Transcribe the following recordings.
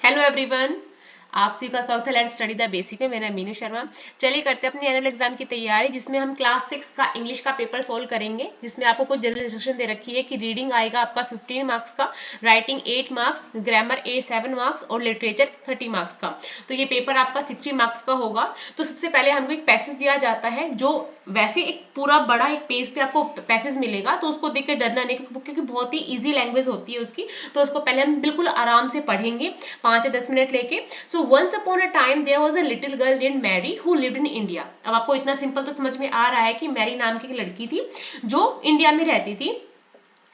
Hello everyone, आप सभी का स्वागत है लेट्स स्टडी द बेसिक में। मेरा मीनू शर्मा। चलिए करते हैं अपनी एनुअल एग्जाम की तैयारी, जिसमें हम क्लास 6 का इंग्लिश का पेपर सोल्व करेंगे, जिसमें आपको कुछ जनरल इंस्ट्रक्शन दे रखी है कि रीडिंग आएगा आपका 15 मार्क्स का, राइटिंग 8 मार्क्स, ग्रामर 7 मार्क्स और लिटरेचर 30 मार्क्स का। तो ये पेपर आपका 60 मार्क्स का होगा। तो सबसे पहले हमको एक पैसेज दिया जाता है, जो वैसे एक पूरा बड़ा एक पेज पे आपको पैसेज मिलेगा, तो उसको देख के डरना नहीं, क्योंकि बहुत ही ईजी लैंग्वेज होती है उसकी। तो उसको पहले हम बिल्कुल आराम से पढ़ेंगे 5 या 10 मिनट लेके। So once upon a time there was a little girl named Mary who lived in India. अब आपको इतना सिंपल तो समझ में आ रहा है कि मैरी नाम की एक लड़की थी जो इंडिया में रहती थी।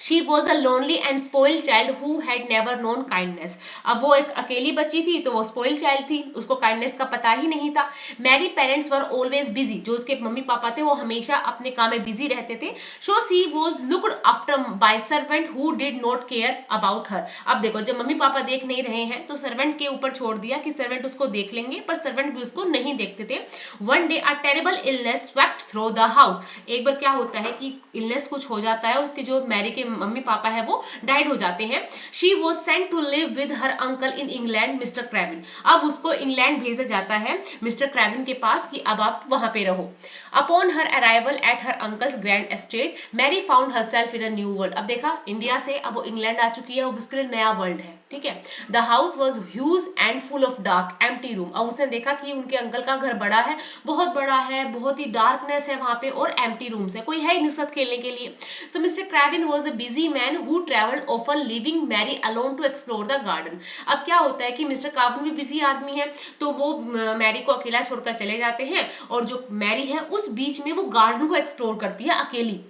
She was a lonely and spoiled child who had never known kindness. अब वो एक अकेली बच्ची थी, तो वो स्पॉइल चाइल्ड थी, उसको काइंडनेस का पता ही नहीं था। Mary parents were always busy, जो उसके मम्मी पापा थे वो हमेशा अपने काम में बिजी रहते थे। So she was looked after bye servant who did not care about her. अब देखो, जब मम्मी पापा देख नहीं रहे हैं तो सर्वेंट के ऊपर छोड़ दिया कि सर्वेंट उसको देख लेंगे, पर सर्वेंट भी उसको नहीं देखते थे। One day a terrible illness swept through the house. एक बार क्या होता है कि इलनेस कुछ हो जाता है, उसके जो मैरी के मम्मी पापा है वो डाइड हो जाते हैं। She was sent to live with her uncle in England Mister Craven. अब उसको इंग्लैंड भेजा जाता है मिस्टर क्रैविन के पास कि अब आप वहां पे रहो। Upon her arrival at her uncle's grand estate Mary found herself in a new world. अब देखा, इंडिया से अब वो इंग्लैंड आ चुकी है, अब उसके लिए नया वर्ल्ड है, ठीक है। The house was huge and full of dark empty room. अब उसने देखा कि उनके अंकल का घर बड़ा है, बहुत बड़ा है, बहुत ही डार्कनेस है वहां पे, और एम्प्टी रूम्स है, कोई है ही नहीं साथ खेलने के लिए। So Mister Craven was a busy man who travelled often leaving Mary alone to explore the garden. अब क्या होता है कि मिस्टर क्रैविन भी बिजी आदमी है, तो वो मैरी को अकेला छोड़कर चले जाते हैं, और जो मैरी है उस बीच में वो गार्डन को एक्सप्लोर करती है अकेली।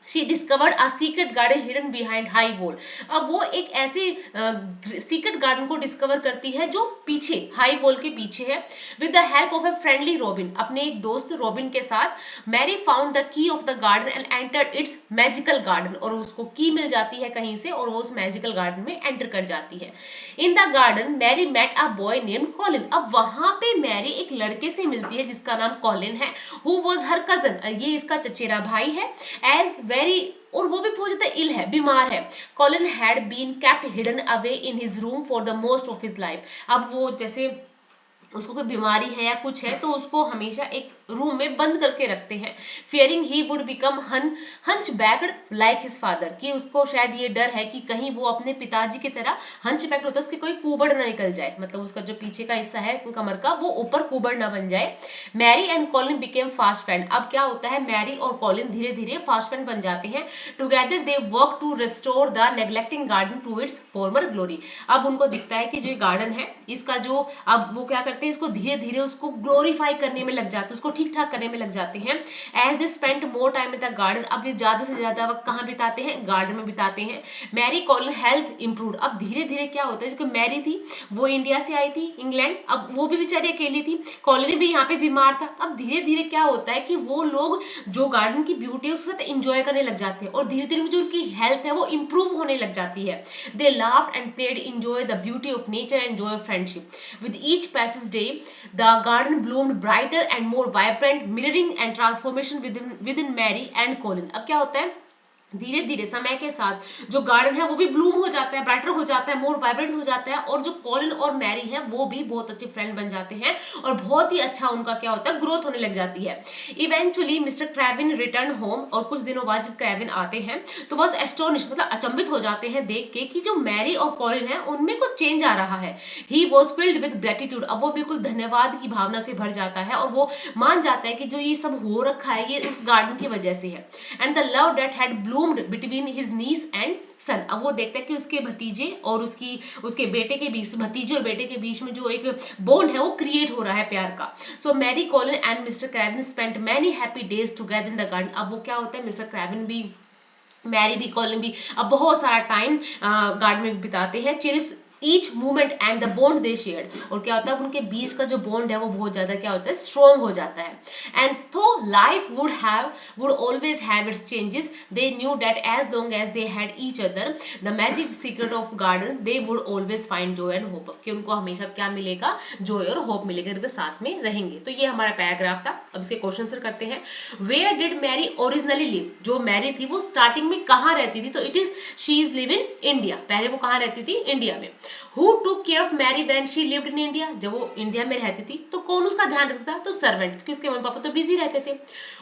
She discovered a secret garden hidden behind high wall. अब वो एक ऐसे सीक्रेट गार्डन को डिस्कवर करती है जो पीछे हाई वॉल के पीछे है। With the help of a friendly robin, अपने एक दोस्त रॉबिन के साथ Mary found the key of the garden and entered its magical garden. और उसको की मिल जाती है कहीं से, और वो उस मैजिकल गार्डन में एंटर कर जाती है। In the garden Mary met a boy named Colin. अब वहां पे मैरी एक लड़के से मिलती है जिसका नाम कॉलिन है, हु वॉज हर कजन, ये इसका चचेरा भाई है। एज वेरी, और वो भी बहुत ज्यादा इल है, बीमार है। Colin had been kept hidden away in his room for the most of his life. अब वो जैसे उसको कोई बीमारी है या कुछ है, तो उसको हमेशा एक रूम में बंद करके रखते हैं। Fearing he would become hunch backed like his father, कि उसको शायद ये डर है कि कहीं वो अपने पिताजी की तरह हंच बैक्ड होता है, उसकी कोई कुबड़ ना निकल जाए, मतलब उसका जो पीछे का हिस्सा है कमर का वो ऊपर कुबड़ ना बन जाए। Mary and Colin became fast friend. अब क्या होता है, मैरी और कॉलिन धीरे धीरे फास्ट फ्रेंड बन जाते हैं। Together they work to restore the neglecting garden to its former glory. अब उनको दिखता है कि जो गार्डन है इसका जो, अब वो क्या करते हैं, इसको धीरे धीरे उसको ग्लोरीफाई करने में लग जाते हैं, उसको ठीक ठाक करने में लग जाते हैं। As they spend more time in the garden, अब ये ज्यादा से ज्यादा वक्त कहाँ बिताते हैं, गार्डन में बिताते हैं। Mary Colin health improve. अब धीरे धीरे क्या होता है, जो मैरी थी वो इंडिया से आई थी इंग्लैंड, अब वो भी बेचारी अकेली थी, कॉलिन भी यहाँ पे बीमार था। अब धीरे धीरे क्या होता है कि वो लोग जो गार्डन की ब्यूटी है उसके साथ इंजॉय करने लग जाते हैं, और धीरे धीरे जो उनकी हेल्थ है वो इंप्रूव होने लग जाती है। दे laughed and played, enjoy the beauty of nature and joy of friendship. With each passage day, the garden bloomed brighter and more vibrant, mirroring and transformation within Mary and Colin. अब क्या होता है, धीरे धीरे समय के साथ जो गार्डन है वो भी ब्लूम हो जाता है, ब्राइटर हो जाता है, मोर वाइब्रेंट हो जाता है, और जो कॉलिन और मैरी है वो भी बहुत अच्छे फ्रेंड बन जाते हैं, और बहुत ही अच्छा उनका क्या होता है, ग्रोथ होने लग जाती है। इवेंचुअली मिस्टर क्रैविन रिटर्न होम, और कुछ दिनों बाद जब क्रैविन आते हैं तो बस एस्टोनिश, मतलब अचंभित हो जाते हैं देख के कि जो मैरी और कॉलिन है उनमें कुछ चेंज आ रहा है। He was filled with gratitude. अब वो बिल्कुल धन्यवाद की भावना से भर जाता है, और वो मान जाता है कि जो ये सब हो रखा है ये उस गार्डन की वजह से है। And the love that had bloomed between his niece and son. अब वो देखता है कि उसके भतीजे और उसके बेटे के बीच, भतीजे और बेटे के बीच में जो एक बॉन्ड है वो क्रिएट हो रहा है प्यार का। So Mary Colin and Mister Craven spent many happy days together in the garden. अब वो क्या होता है, मिस्टर क्रैविन भी, मैरी भी, कॉलिन भी अब बहुत सारा टाइम गार्डन में बिताते हैं। Cherish each movement and the bond they shared, और क्या होता है उनके बीच का जो बॉन्ड है वो बहुत ज्यादा क्या होता है, स्ट्रॉन्ग हो जाता है। And though life would always have its changes, they knew that as long as they had each other the magic secret of garden, they would always find joy and hope, कि उनको हमेशा क्या मिलेगा, Joy और hope मिलेगा, वे साथ में रहेंगे। तो ये हमारा पैराग्राफ था। अब इसके क्वेश्चन आंसर करते हैं। Where did Mary originally live, जो मैरी थी वो स्टार्टिंग में कहाँ रहती थी, तो it is she is live in India, पहले वो कहाँ रहती थी, इंडिया में। Who took care of Mary when she lived in India, जब वो इंडिया में रहती थी तो कौन उसका ध्यान रखता, तो सर्वेंट, क्योंकि उसके मम्मी पापा तो बिजी रहते थे।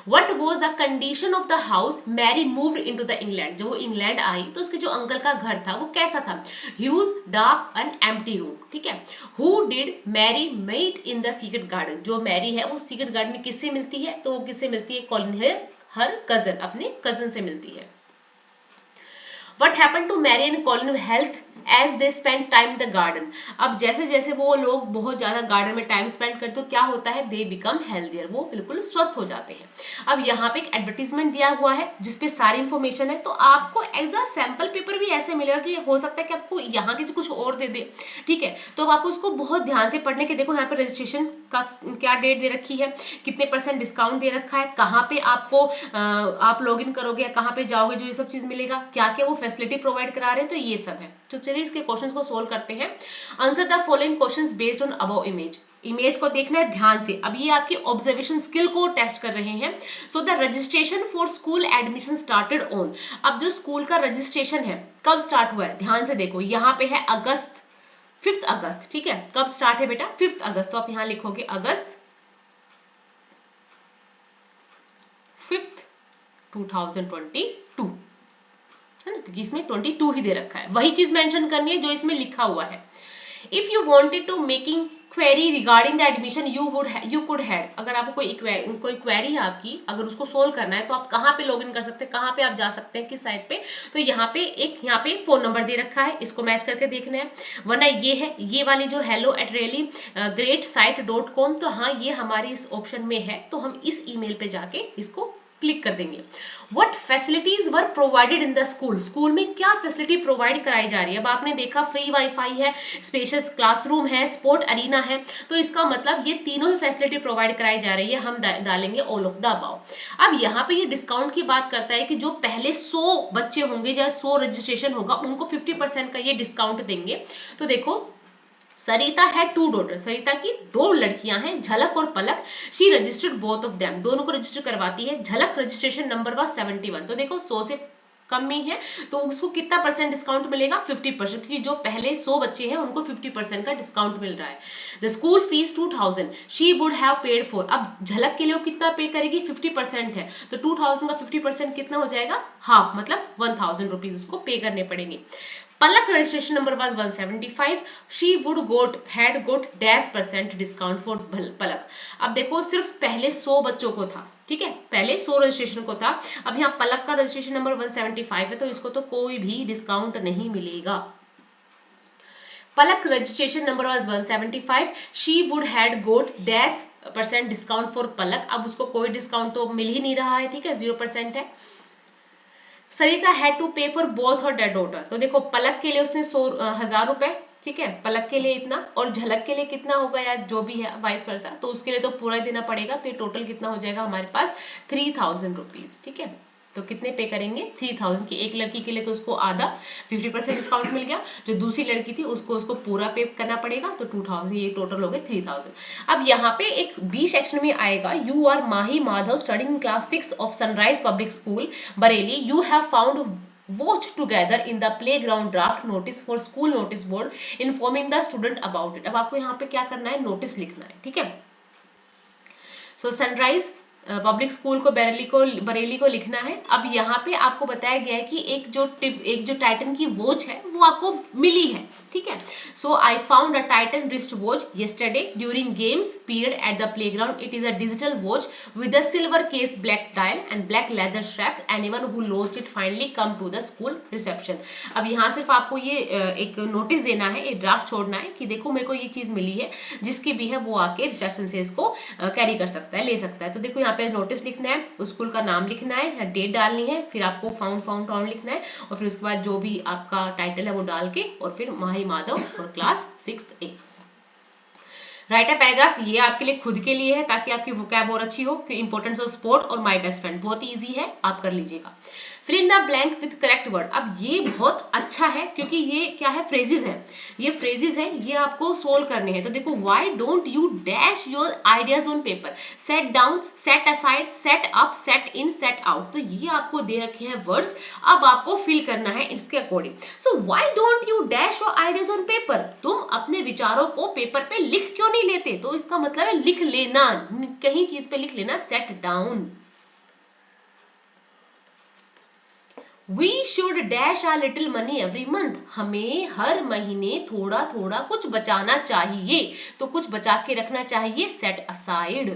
What was the condition of the house Mary moved into the England, जब वो इंग्लैंड आई तो उसके जो अंकल का घर था वो कैसा था, huge dark and empty room, ठीक है। Who did Mary meet in the secret garden, जो मैरी है वो सीक्रेट गार्डन में किससे मिलती है, तो वो किससे मिलती है, कॉलिन है हर कजन, अपने कजन से मिलती है। What happened to Mary and Colin health as they spent time in the garden? अब जैसे जैसे वो लोग बहुत ज्यादा गार्डन में टाइम स्पेंड करते तो क्या होता है, दे बिकम हेल्थियर, वो बिल्कुल स्वस्थ हो जाते हैं। अब यहाँ पे एक एडवर्टीजमेंट दिया हुआ है जिसपे सारी इंफॉर्मेशन है, तो आपको एज अ सैंपल पेपर भी ऐसे मिलेगा कि हो सकता है कि आपको यहाँ के कुछ और दे दे, ठीक है। तो अब आपको उसको बहुत ध्यान से पढ़ने के, देखो यहाँ पे रजिस्ट्रेशन का क्या डेट दे रखी है, कितने % डिस्काउंट दे रखा है, कहाँ पे आपको आप लॉग इन करोगे, कहाँ पे जाओगे, जो ये सब चीज मिलेगा, क्या क्या वो फैसिलिटी प्रोवाइड करा रहे हैं, तो ये सब है। तो चलिए इसके क्वेश्चंस को सोल्व करते हैं। Answer the following questions based on above image, image को देखना है ध्यान से। अब ये आपकी ऑब्जर्वेशन स्किल को टेस्ट कर रहे हैं। So the registration for school admission started on, अब जो स्कूल का रजिस्ट्रेशन है कब स्टार्ट हुआ है, ध्यान से देखो, यहाँ पे है अगस्त, 5 अगस्त, ठीक है। कब स्टार्ट है बेटा, 5 अगस्त, तो आप यहाँ लिखोगे अगस्त 5, 2022, है ना, क्योंकि इसमें 22 ही दे रखा है, वही चीज मेंशन करनी है जो इसमें लिखा हुआ है। If you wanted to making query regarding the admission you could had, अगर आपको कोई क्वेरी है आपकी, अगर उसको सोल्व करना है तो आप कहाँ पे लॉगिन कर सकते हैं, कहाँ पे आप जा सकते हैं, किस साइट पे, तो यहाँ पे फोन नंबर दे रखा है, इसको मैच करके देखना है। वरना ये है, ये वाली जो hello@really-great-site.com, तो हाँ ये हमारी इस ऑप्शन में है, तो हम इस ईमेल पे जाके इसको क्लिक कर देंगे। What facilities were provided in the school? School में क्या फैसिलिटी प्रोवाइड कराई जा रही है। अब आपने देखा फ्री वाईफाई है, स्पेशियस क्लासरूम है, स्पोर्ट अरीना है, तो इसका मतलब ये तीनों ही फैसिलिटी प्रोवाइड कराई जा रही है। हम डालेंगे ऑल ऑफ द अबव। अब यहाँ पे ये डिस्काउंट की बात करता है कि जो पहले 100 बच्चे होंगे या 100 रजिस्ट्रेशन होगा उनको 50% का ये डिस्काउंट देंगे। तो देखो सरिता है 2 डॉटर, सरिता की 2 लड़कियां हैं, झलक और Palak. She registered both of them, दोनों को रजिस्टर करवाती है। झलक रजिस्ट्रेशन नंबर वाज 71, तो देखो 100 से कम ही है, तो उसको कितना % डिस्काउंट मिलेगा, 50%, क्योंकि जो पहले 100 बच्चे हैं उनको 50% का डिस्काउंट मिल रहा है। The school fees 2000 she would have paid for, अब झलक के लिए कितना पे करेगी, 50% है, तो 2000 का 50% कितना हो जाएगा, हाफ, मतलब 1000 रुपीज उसको पे करने पड़ेंगे। Palak registration number was 175, she would had got -% discount for Palak. अब देखो सिर्फ पहले 100 बच्चों को था, ठीक है, पहले 100 रजिस्ट्रेशन को था। अब यहाँ पलक का रजिस्ट्रेशन नंबर 175 है, तो इसको तो कोई भी डिस्काउंट नहीं मिलेगा। Palak registration number was 175, she would had got %, discount for Palak, अब उसको कोई डिस्काउंट तो मिल ही नहीं रहा है, ठीक है, 0% है। सरिता हैड टू पे फॉर बोथ हर डॉटर, तो देखो पलक के लिए उसने 1000 रुपए, ठीक है, पलक के लिए इतना, और झलक के लिए कितना होगा या जो भी है वाइस वर्सा, तो उसके लिए तो पूरा देना पड़ेगा, तो ये टोटल कितना हो जाएगा हमारे पास 3000 रुपीज, ठीक है। तो कितने पे करेंगे, 3000 की एक लड़की के लिए तो उसको आधा 50% डिस्काउंट मिल गया, जो दूसरी लड़की थी उसको पूरा पे करना पड़ेगा, तो 2000, ये टोटल हो गए 3000। अब यहाँ पे एक बी सेक्शन में आएगा, you are Mahi Madhav studying in class 6 of Sunrise Public School Bareilly, you have found watch together in the playground draft notice for school notice board informing the student about it। अब आपको यहाँ पे क्या करना है, नोटिस लिखना है, ठीक है। सो सनराइज पब्लिक स्कूल को बरेली को लिखना है। अब यहाँ पे आपको बताया गया है कि एक जो टाइटन की वॉच है वो आपको मिली है, ठीक है। So I found a Titan wrist watch yesterday during games period at the playground, it is a digital watch with a silver case, black dial and black leather strap, anyone who lost it finally come to the school reception. अब यहाँ सिर्फ आपको ये एक notice देना है, एक draft छोड़ना है कि देखो मेरे को ये चीज मिली है, जिसकी भी है वो आके रिसेप्शन से इसको कैरी कर सकता है, ले सकता है। तो देखो यहाँ पे नोटिस लिखना है, स्कूल का नाम लिखना है, डेट डालनी है, फिर आपको फाउंड लिखना है, और फिर उसके बाद जो भी आपका टाइटल है वो डाल के, और फिर माही माधव और class 6th A। Right a paragraph, ये आपके लिए खुद के लिए है ताकि आपकी वोकैब और अच्छी हो। फिर इंपॉर्टेंस ऑफ स्पोर्ट और माय बेस्ट फ्रेंड बहुत ही इजी है, आप कर लीजिएगा। Fill in the blanks with correct word. अब ये बहुत अच्छा है क्योंकि ये क्या है, फ्रेजेस है, ये फ्रेजेस है, ये आपको सोल्व करने हैं। तो देखो, why don't you dash your ideas on paper, set down, set aside, set up, set in, set out. तो ये आपको दे रखे हैं वर्ड्स, अब आपको फिल करना है इसके according. So why don't you dash your ideas on paper, तुम अपने विचारों को पेपर पे लिख क्यों नहीं लेते? तो इसका मतलब है लिख लेना, कहीं चीज पे लिख लेना, set down. We should dash a little money every month, हमें हर महीने थोड़ा थोड़ा कुछ बचाना चाहिए, तो कुछ बचा के रखना चाहिए, set aside।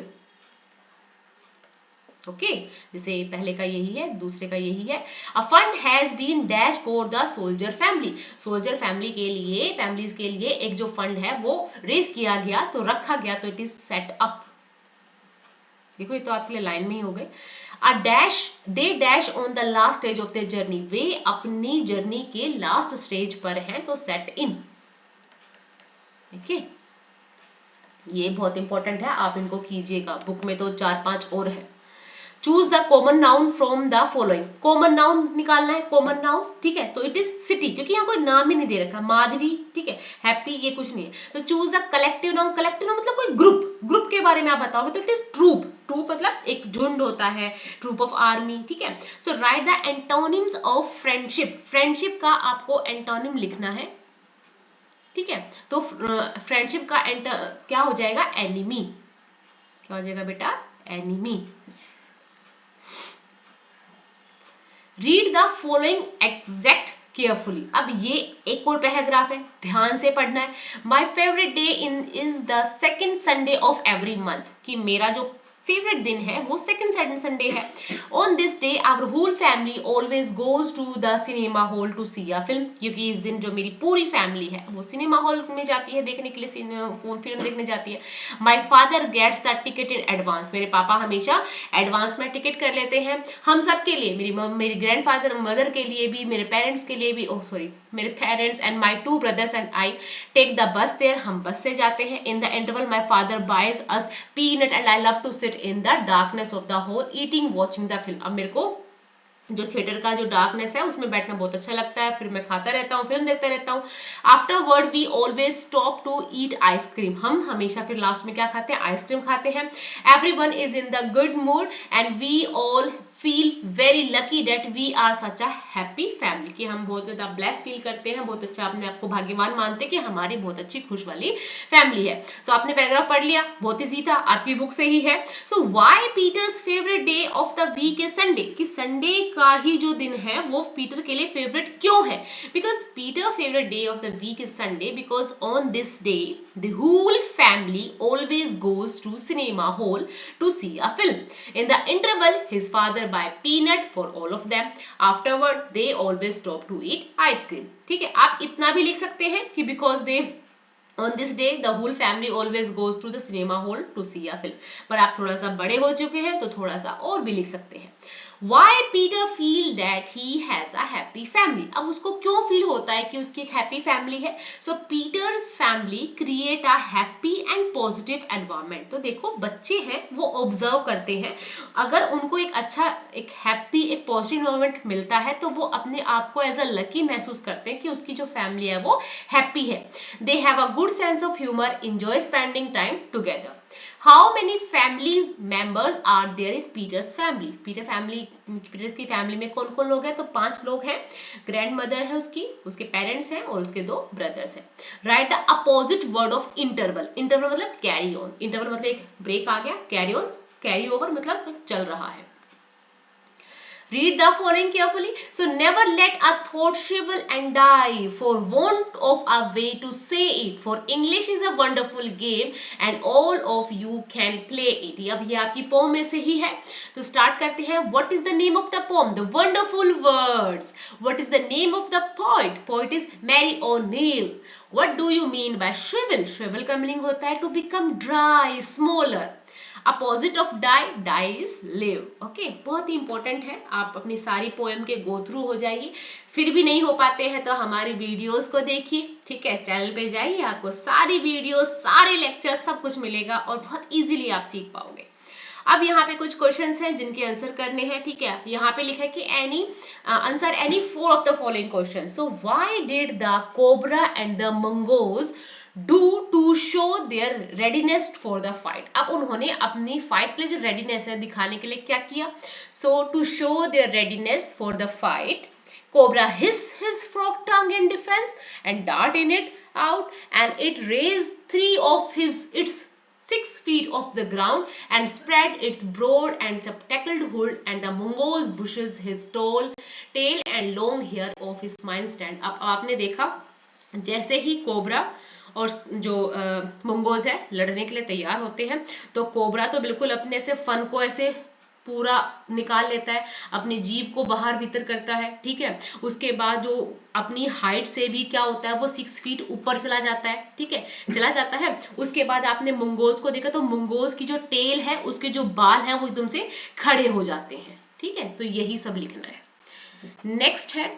ओके, जैसे पहले का यही है, दूसरे का यही है। A fund has been dash for the soldier family, soldier family के लिए, फैमिलीज के लिए एक जो फंड है वो रेज किया गया, तो रखा गया, तो इट इज सेट अप। देखो ये तो आपके लिए लाइन में ही हो गए। A dash, they dash on the last stage of the journey, वे अपनी जर्नी के लास्ट स्टेज पर हैं, तो सेट इन। ठीक है, ये बहुत इंपॉर्टेंट है, आप इनको कीजिएगा, बुक में तो 4-5 और है। Choose the common noun from the following, common noun निकालना है, कॉमन नाउन, ठीक है, तो इट इज सिटी, क्योंकि यहाँ कोई नाम ही नहीं दे रखा, माधुरी, ठीक है, हैप्पी, ये कुछ नहीं है। तो choose the collective noun, collective noun मतलब कोई ग्रुप, ग्रुप के बारे में आप बताओगे, तो इट इज ट्रूप, ट्रूप मतलब एक झुंड होता है, ट्रूप ऑफ आर्मी, ठीक है। So write the antonyms of friendship, friendship का आपको एंटोनिम लिखना है, ठीक है। तो फ्रेंडशिप का क्या हो जाएगा, एनिमी, क्या हो जाएगा बेटा, enemy. Read the following exact carefully, अब ये एक और पैराग्राफ है, ध्यान से पढ़ना है। My favourite day in is the second Sunday of every month, कि मेरा जो फेवरेट दिन है वो सेकंड संडे है। On this day our whole family always goes to the cinema hall to see a film, क्योंकि इस दिन जो मेरी पूरी फैमिली है वो सिनेमा हॉल में जाती है देखने के लिए, फिल्म देखने जाती है। My father gets the ticket in advance, मेरे पापा हमेशा एडवांस में टिकट कर लेते हैं हम सब के लिए, मेरी ग्रैंडफादर मदर के लिए भी, मेरे पेरेंट्स के लिए भी, ओह सॉरी, मेरे parents and my 2 brothers and I take the bus there, हम बस से जाते हैं। In the interval my father buys us peanut and I love to sit in the darkness of the hall eating watching the film, अब मेरे को जो theatre का जो डार्कनेस है उसमें बैठना बहुत अच्छा लगता है, फिर मैं खाता रहता हूँ, फिल्म देखता रहता हूँ। Afterward we always stop to eat ice cream, हम हमेशा फिर लास्ट में क्या खाते हैं, आइसक्रीम खाते हैं। Everyone is in the good mood and we all feel very lucky that we are such a happy family, कि हम बहुत ज्यादा ब्लेस फील करते हैं, बहुत अच्छा अपने आप को भाग्यवान मानते हैं कि हमारी बहुत अच्छी खुश वाली फैमिली है। तो आपने पैराग्राफ पढ़ लिया, बहुत इजी था, आपकी बुक से ही है। So why Peter's favourite day of the week is Sunday, कि संडे का ही जो दिन है वो पीटर के लिए फेवरेट क्यों है, because Peter favourite day of the week is Sunday, because on this day the whole family always goes to cinema hall to see a film. In the interval, his father buy peanut for all of them. Afterward, they always stop to eat ice cream. ठीक है, आप इतना भी लिख सकते हैं कि because they on this day the whole family always goes to the cinema hall to see a film. पर आप थोड़ा सा बड़े हो चुके हैं तो थोड़ा सा और भी लिख सकते हैं। Why Peter feel that he has a happy family? अब उसको क्यों फील होता है कि उसकी एक हैप्पी फैमिली है? So Peter's family create a happy and positive environment. तो देखो बच्चे हैं वो ऑब्जर्व करते हैं, अगर उनको एक अच्छा, एक हैप्पी, एक पॉजिटिव एनवायरनमेंट मिलता है तो वो अपने आप को एज अ लकी महसूस करते हैं कि उसकी जो फैमिली है वो हैप्पी है। They have a good sense of humor, enjoy spending time together. How many family members are there in Peter's family? Peter की फैमिली में कौन कौन लोग हैं? तो 5 लोग हैं। ग्रैंड मदर है उसकी, उसके पेरेंट्स हैं और उसके 2 ब्रदर्स हैं। Right the opposite word of interval, interval मतलब कैरी ऑन, इंटरवल मतलब एक ब्रेक आ गया, कैरी ऑन, कैरी ओवर मतलब चल रहा है। Read the following carefully. So never let a thought shrivel and die for want of a way to say it. For English is a wonderful game and all of you can play it. अब ये आपकी poem में से ही है, तो start करते हैं। What is the name of the poem? The Wonderful Words. What is the name of the poet? Poet is Mary O'Neill. What do you mean by shrivel? Shrivel का meaning होता है to become dry, smaller. Opposite of die, die is live. Okay, बहुत ही important है, आप अपनी सारी poem के गो थ्रू हो जाइए। फिर भी नहीं हो पाते हैं तो हमारी वीडियोस को देखिए, ठीक है, चैनल पे जाइए, आपको सारी वीडियोस, सारे लेक्चर सब कुछ मिलेगा और बहुत इजीली आप सीख पाओगे। अब यहाँ पे कुछ क्वेश्चंस हैं जिनके आंसर करने हैं, ठीक है। यहाँ पे लिखा है कि any answer any 4 of the following question. So why did the cobra and the mongoose do to show their readiness for the fight. अब उन्होंने अपनी फाइट के लिए जो रेडीनेस है दिखाने के लिए क्या किया? So to show their readiness for the fight, Cobra hissed his frog tongue in defense and darted it out, and it raised 3 of its 6 feet off the ground and spread its broad and spectacled hood, and the mongoose bushes his tall tail and long hair of his mind stand. अब आपने देखा जैसे ही cobra और जो मंगोज है लड़ने के लिए तैयार होते हैं, तो कोबरा तो बिल्कुल अपने से फन को ऐसे पूरा निकाल लेता है, अपनी जीभ को बाहर भीतर करता है, ठीक है। उसके बाद जो अपनी हाइट से भी क्या होता है, वो 6 फीट ऊपर चला जाता है, ठीक है, चला जाता है। उसके बाद आपने मंगोज को देखा तो मंगोज की जो टेल है, उसके जो बाल हैं वो एकदम से खड़े हो जाते हैं, ठीक है। तो यही सब लिखना है। नेक्स्ट है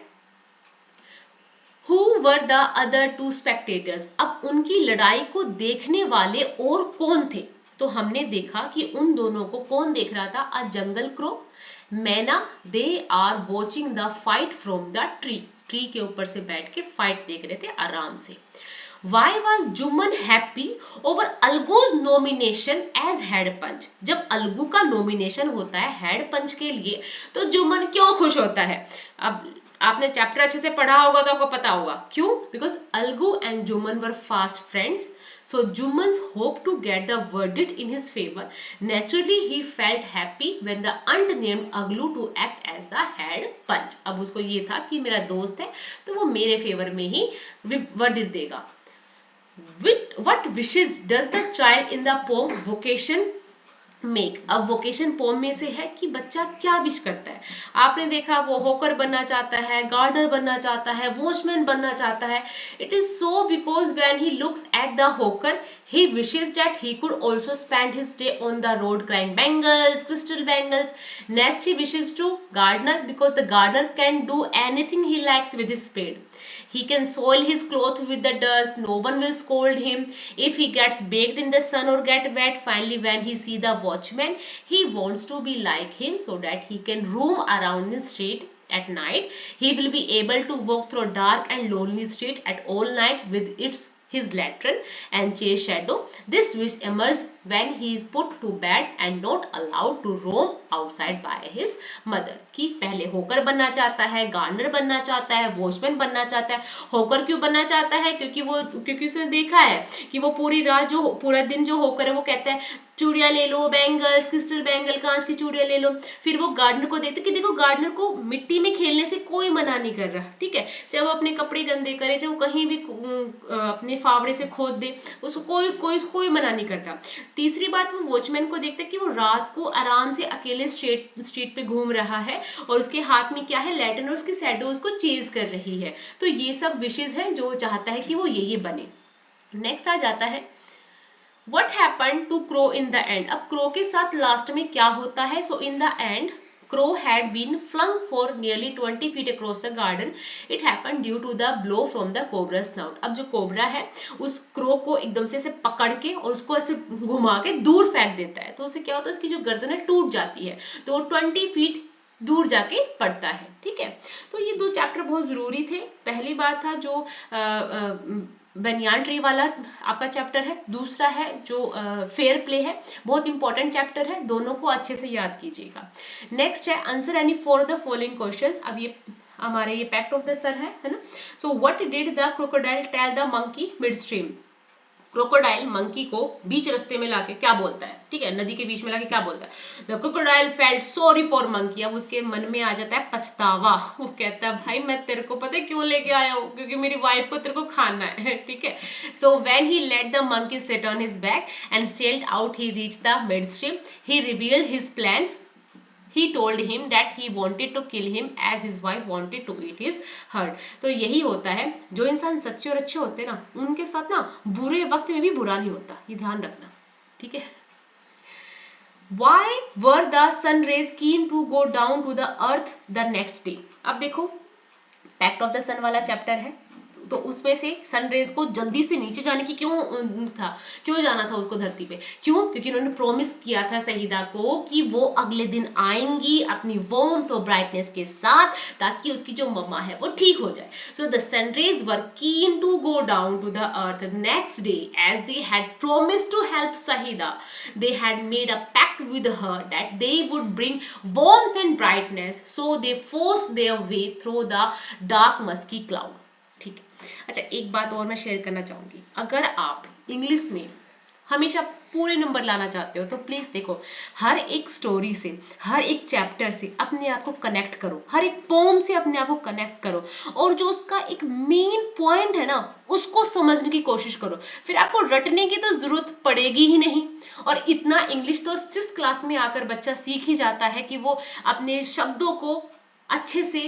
Who were the other two spectators? अब उनकी लड़ाई को देखने वाले और कौन थे? तो हमने देखा कि उन दोनों को कौन देख रहा था? अ jungle crow, myna, they are watching the fight from the tree. Tree के ऊपर से बैठ के फाइट देख रहे थे आराम से। Why was Jumman happy over Algu's nomination as head panch? जब अलगू का नॉमिनेशन होता है हेड पंच के लिए तो जुम्मन क्यों खुश होता है? अब आपने चैप्टर अच्छे से पढ़ा होगा तो आपको पता होगा क्यों। Because Algu and Jumman were fast friends, so Jummans hoped to get the verdict in his favor. Naturally he felt happy when the unnamed Aglu to act as the head punch. अब उसको ये था कि मेरा दोस्त है तो वो मेरे फेवर में ही वर्डिक्ट देगा। What wishes does the child in the poem vocation make? अब वोकेशन पोम में से है कि बच्चा क्या विश करता है। आपने देखा वो होकर बनना चाहता है, गार्डनर बनना चाहता है, वॉचमैन बनना चाहता है। It is so because when he looks at the होकर he wishes that he could also spend his day on the road crying bangles, crystal bangles. Next he wishes to gardener because the gardener can do anything he likes with his spade. He can soil his clothes with the dust, no one will scold him if he gets baked in the sun or get wet. Finally when he see the watchman, he wants to be like him so that he can roam around the street at night. He will be able to walk through dark and lonely street at all night with his lantern and chase shadow. This wish emerges when he is put to bed and not allowed to roam outside by his mother. कि पहले होकर बनना चाहता है, gardener बनना चाहता है, watchman बनना चाहता है। होकर क्यों बनना चाहता है? क्योंकि उसने देखा है कि वो पूरी रात जो पूरा दिन जो होकर है वो कहता है चूड़ियां ले लो, बैंगल्स, क्रिस्टल बैंगल, कांच की चूड़ियां ले लो। फिर वो गार्डनर को देखते कि देखो गार्डनर को मिट्टी में खेलने से कोई मना नहीं कर रहा, ठीक है, चाहे वो अपने कपड़े गंदे करे, चाहे वो कहीं भी अपने फावड़े से खोद दे, उसको कोई मना नहीं करता। तीसरी बात, वो वॉचमैन को देखता है कि वो रात को आराम से अकेले स्ट्रीट पे घूम रहा है और उसके हाथ में क्या है, लैंटर्न, और उसकी शैडो उसको चेज कर रही है। तो ये सब विशेष है जो चाहता है कि वो ये बने। नेक्स्ट आ जाता है What happened to Crow in the end? अब क्रो के साथ लास्ट में क्या होता है? So in the end, Crow had been flung for nearly 20 feet across the garden. It happened due to the blow from the cobra's snout. अब जो cobra है उस क्रो को एकदम से ऐसे पकड़ के और उसको ऐसे घुमा के दूर फेंक देता है, तो उससे क्या होता है, उसकी जो गर्दन है टूट जाती है, तो 20 फीट दूर जाके पड़ता है, ठीक है। तो ये 2 चैप्टर बहुत जरूरी थे। पहली बात था जो बनियान ट्री वाला आपका चैप्टर है, दूसरा है जो फेयर प्ले है, बहुत इंपॉर्टेंट चैप्टर है, दोनों को अच्छे से याद कीजिएगा। नेक्स्ट है answer any 4 of the following questions. अब ये हमारे ये पैक्ट ऑफ द सर है ना। So what did the crocodile tell the monkey mid stream? Crocodile monkey को बीच रास्ते में लाके क्या बोलता है, ठीक है, नदी के बीच में लाके क्या बोलता है? The crocodile felt sorry for monkey. अब उसके मन में आ जाता है पछतावा, वो कहता है भाई मैं तेरे को पता है क्यों लेके आया हूँ, क्योंकि मेरी वाइफ को तेरे को खाना है, ठीक है। So when he let the monkey sit on his back and sailed out, he reached the mid stream, he revealed his plan. He told him that he wanted to kill him as his wife wanted to eat his herd. तो यही होता है, जो इंसान सच्चे और अच्छे होते हैं ना उनके साथ ना बुरे वक्त में भी बुरा नहीं होता, ये ध्यान रखना, ठीक है। Why were the sun rays keen to go down to the earth the next day? अब देखो पैक्ट ऑफ द सन वाला चैप्टर है, तो उसमें से सनरेज को जल्दी से नीचे जाने की क्यों जाना था उसको धरती पे? क्यों? क्योंकि उन्होंने प्रॉमिस किया था शहीदा को कि वो अगले दिन आएंगी अपनी वार्मथ और ब्राइटनेस के साथ, ताकि उसकी जो मम्मा है वो ठीक हो जाए. So the sunrays were keen to go down to the earth next day as they had promised to help Sahida. They had made a pact with her that they would bring warmth and brightness, so they forced their way through the dark musky cloud. ठीक है. अच्छा, एक बात और मैं share करना चाहूंगी. अगर आप इंग्लिश में हमेशा पूरे नंबर लाना चाहते हो तो प्लीज देखो, हर एक स्टोरी से, हर एक चैप्टर से अपने आप को कनेक्ट करो, हर एक पोम से अपने आप को कनेक्ट करो, और जो उसका एक मेन पॉइंट है ना उसको समझने की कोशिश करो. फिर आपको रटने की तो जरूरत पड़ेगी ही नहीं. और इतना इंग्लिश तो 6th क्लास में आकर बच्चा सीख ही जाता है कि वो अपने शब्दों को अच्छे से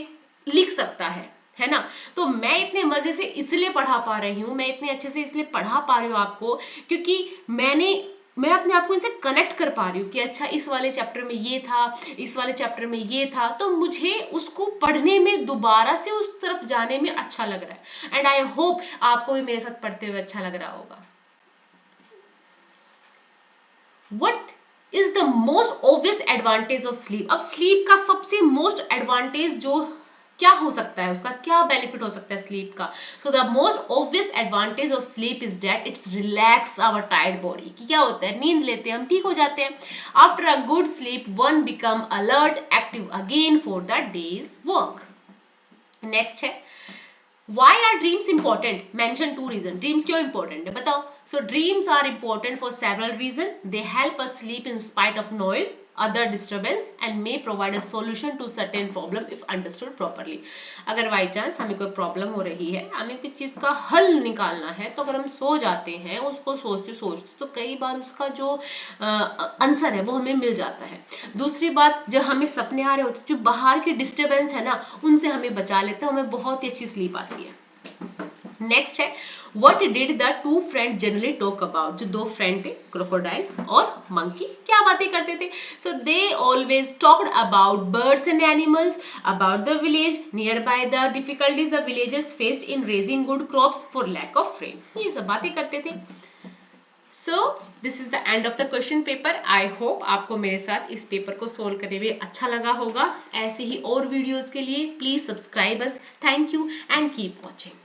लिख सकता है ना. तो मैं इतने मजे से इसलिए पढ़ा पा रही हूँ, मैं इतने अच्छे से इसलिए पढ़ा पा रही हूँ आपको, क्योंकि मैं अपने आप को इनसे कनेक्ट कर पा रही हूँ कि अच्छा इस वाले चैप्टर में ये था, इस वाले चैप्टर में ये था, तो मुझे उसको पढ़ने में दोबारा से उस तरफ जाने में अच्छा लग रहा है. एंड आई होप आपको भी मेरे साथ पढ़ते हुए अच्छा लग रहा होगा. What is the most obvious advantage of sleep? अब स्लीप का सबसे मोस्ट एडवांटेज जो क्या हो सकता है, उसका क्या बेनिफिट हो सकता है स्लीप का? So the most obvious advantage of sleep is that it's relax our tired body. कि क्या होता है, नींद लेते हैं हम ठीक हो जाते हैं. After a good sleep one become alert, active again for the days work. Next है, why are dreams important? Mention 2 reasons. Dreams क्यों important है बताओ. So dreams are important for several reasons. They help us sleep in spite of noise, other disturbance, and may provide a solution to certain problem if understood properly. अगर by chance हमें कोई problem हो रही है, हमें किसी चीज का हल निकालना है, तो अगर हम सो जाते हैं उसको सोचते सोचते, तो कई बार उसका जो आंसर है वो हमें मिल जाता है. दूसरी बात, जब हमें सपने आ रहे होते, जो बाहर के डिस्टर्बेंस है ना, उनसे हमें बचा लेते हैं, हमें बहुत ही अच्छी स्लीप आती है. नेक्स्ट है, what did the two friends generally talk about? जो दो फ्रेंड थे, क्रोकोडाइल और मंकी, क्या बातें करते थे? So they always talked about birds and animals, about the village nearby, the difficulties the villagers faced in raising good crops for lack of rain. ये सब बातें करते थे. So this is the end of the question paper. I hope आपको मेरे साथ इस paper को सोल्व करने में अच्छा लगा होगा. ऐसे ही और वीडियोस के लिए please subscribe us. Thank you and keep watching.